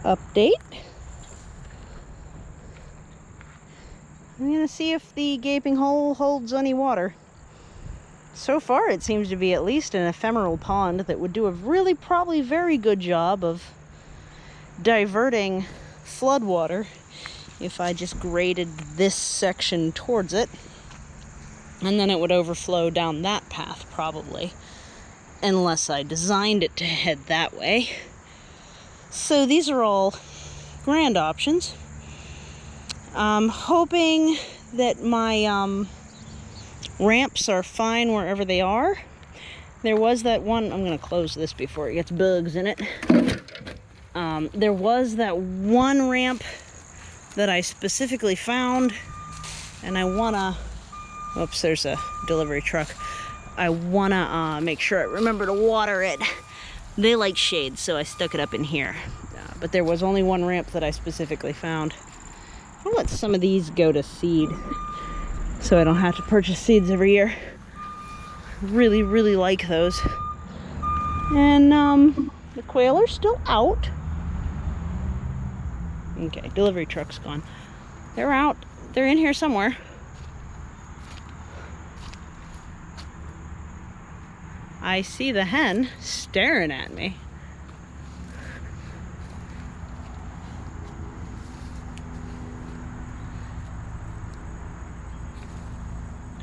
update. I'm gonna see if the gaping hole holds any water. So far it seems to be at least an ephemeral pond that would do a really probably very good job of diverting floodwater if I just graded this section towards it, and then it would overflow down that path probably, unless I designed it to head that way. So these are all grand options. I'm hoping that my ramps are fine wherever they are. There was that one, I'm going to close this before it gets bugs in it. There was that one ramp that I specifically found, and I want to, oops, there's a delivery truck. I want to make sure I remember to water it. They like shade, so I stuck it up in here. But there was only one ramp that I specifically found. I'll let some of these go to seed, so I don't have to purchase seeds every year. Really, really like those. And the quail are still out. Okay, delivery truck's gone. They're out. They're in here somewhere. I see the hen staring at me.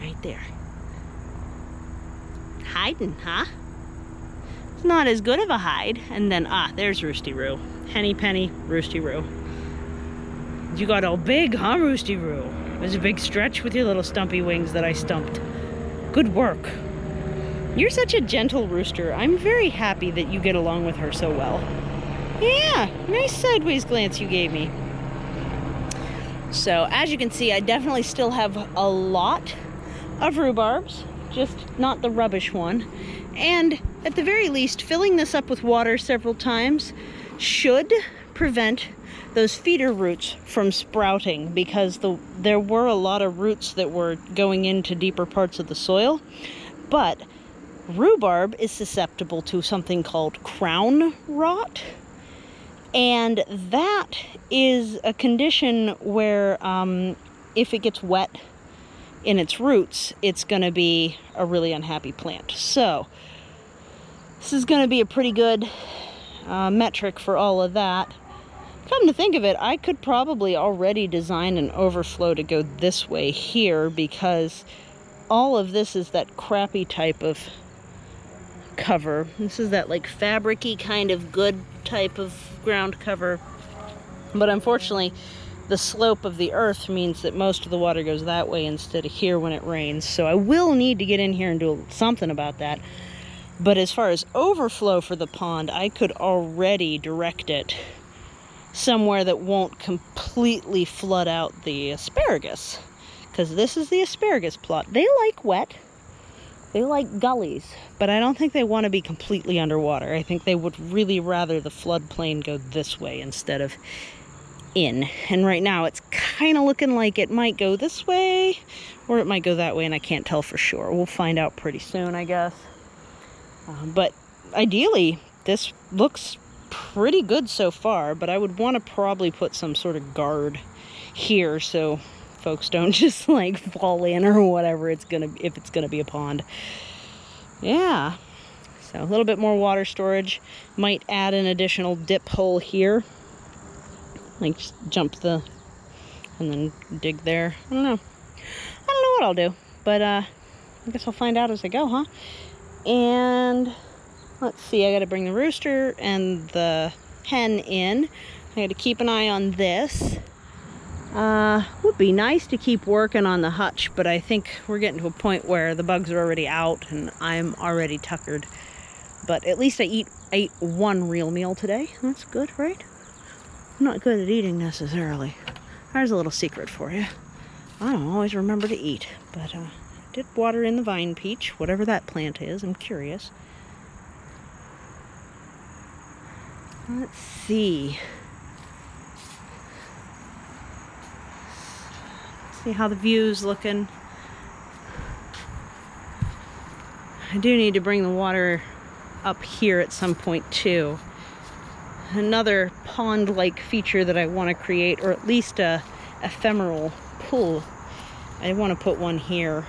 Right there. Hiding, huh? It's not as good of a hide. And then, there's Roosty Roo. Henny Penny, Roosty Roo. You got all big, huh, Roosty Roo? It was a big stretch with your little stumpy wings that I stumped. Good work. You're such a gentle rooster. I'm very happy that you get along with her so well. Yeah, nice sideways glance you gave me. So, as you can see, I definitely still have a lot of rhubarbs, just not the rubbish one. And at the very least, filling this up with water several times should prevent those feeder roots from sprouting, because there were a lot of roots that were going into deeper parts of the soil. But rhubarb is susceptible to something called crown rot, and that is a condition where if it gets wet in its roots, it's going to be a really unhappy plant. So this is going to be a pretty good metric for all of that. Come to think of it, I could probably already design an overflow to go this way here, because all of this is that crappy type of cover. This is that like fabric-y kind of good type of ground cover. But unfortunately, the slope of the earth means that most of the water goes that way instead of here when it rains. So I will need to get in here and do something about that. But as far as overflow for the pond, I could already direct it somewhere that won't completely flood out the asparagus, because this is the asparagus plot. They like wet, they like gullies, but I don't think they want to be completely underwater. I think they would really rather the floodplain go this way instead of in. And right now it's kind of looking like it might go this way or it might go that way, and I can't tell for sure. We'll find out pretty soon, I guess. But ideally this looks pretty good so far, but I would want to probably put some sort of guard here so folks don't just like fall in or whatever if it's gonna be a pond. Yeah, so a little bit more water storage. Might add an additional dip hole here, like just jump and then dig there. I don't know what I'll do, but I guess I'll find out as I go, huh? And let's see, I gotta bring the rooster and the hen in. I gotta keep an eye on this. Would be nice to keep working on the hutch, but I think we're getting to a point where the bugs are already out and I'm already tuckered. But at least I ate one real meal today. That's good, right? I'm not good at eating necessarily. There's a little secret for you. I don't always remember to eat, but I did water in the vine peach, whatever that plant is. I'm curious. Let's see. See how the view's looking. I do need to bring the water up here at some point too. another pond-like feature that I want to create, or at least a ephemeral pool. I want to put one here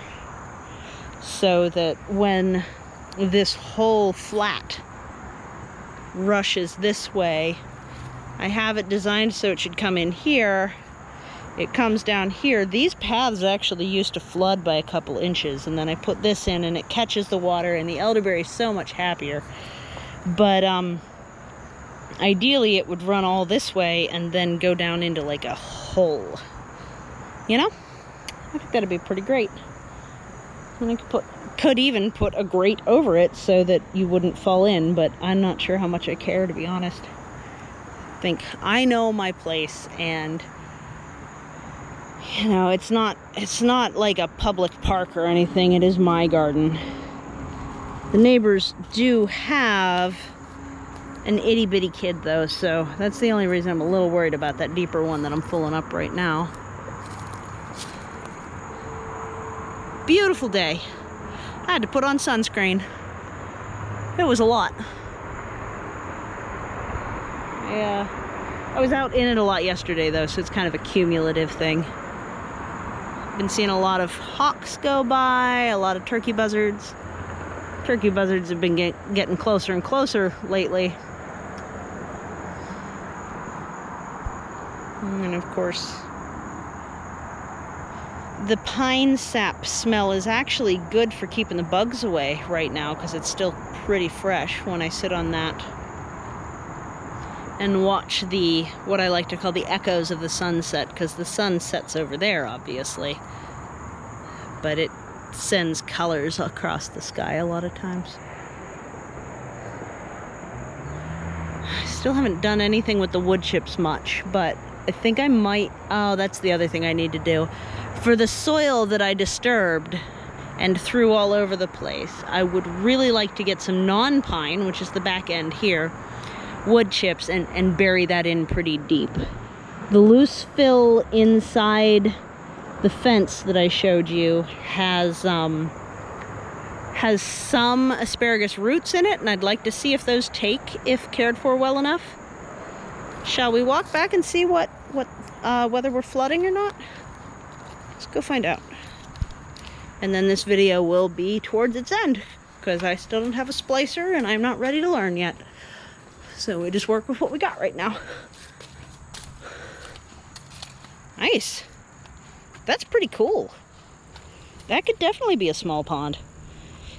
so that when this whole flat rushes this way, I have it designed so it should come in here. It comes down here. These paths actually used to flood by a couple inches, and then I put this in and it catches the water, and the elderberry is so much happier. But ideally it would run all this way and then go down into like a hole. You know? I think that'd be pretty great. And I could even put a grate over it so that you wouldn't fall in, but I'm not sure how much I care, to be honest. I think I know my place, and you know, it's not like a public park or anything. It is my garden. The neighbors do have an itty-bitty kid though, so that's the only reason I'm a little worried about that deeper one that I'm filling up right now. Beautiful day. I had to put on sunscreen. It was a lot. Yeah, I was out in it a lot yesterday though, so it's kind of a cumulative thing. Been seeing a lot of hawks go by, a lot of turkey buzzards. Turkey buzzards have been getting closer and closer lately. And of course, the pine sap smell is actually good for keeping the bugs away right now, because it's still pretty fresh when I sit on that and watch what I like to call the echoes of the sunset, because the sun sets over there, obviously, but it sends colors across the sky a lot of times. I still haven't done anything with the wood chips much, but I think I might. Oh, that's the other thing I need to do. For the soil that I disturbed and threw all over the place, I would really like to get some non-pine, which is the back end here, wood chips, and bury that in pretty deep. The loose fill inside the fence that I showed you has some asparagus roots in it, and I'd like to see if those take if cared for well enough. Shall we walk back and see whether we're flooding or not? Let's go find out. And then this video will be towards its end, because I still don't have a splicer and I'm not ready to learn yet. So we just work with what we got right now. Nice. That's pretty cool. That could definitely be a small pond.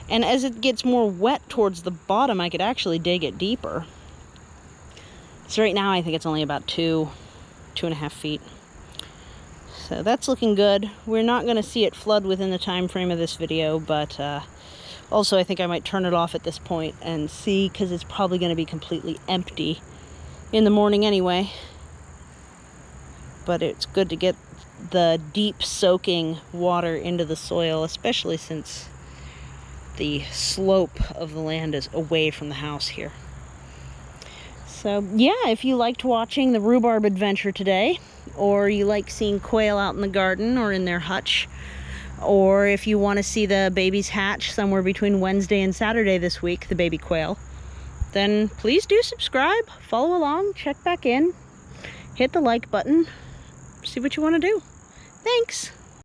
And as it gets more wet towards the bottom, I could actually dig it deeper. So right now I think it's only about 2.5 feet. So that's looking good. We're not going to see it flood within the time frame of this video, but also I think I might turn it off at this point and see, because it's probably going to be completely empty in the morning anyway. But it's good to get the deep soaking water into the soil, especially since the slope of the land is away from the house here. So yeah, if you liked watching the rhubarb adventure today, or you like seeing quail out in the garden or in their hutch, or if you want to see the babies hatch somewhere between Wednesday and Saturday this week, the baby quail, then please do subscribe, follow along, check back in, hit the like button, see what you want to do. Thanks!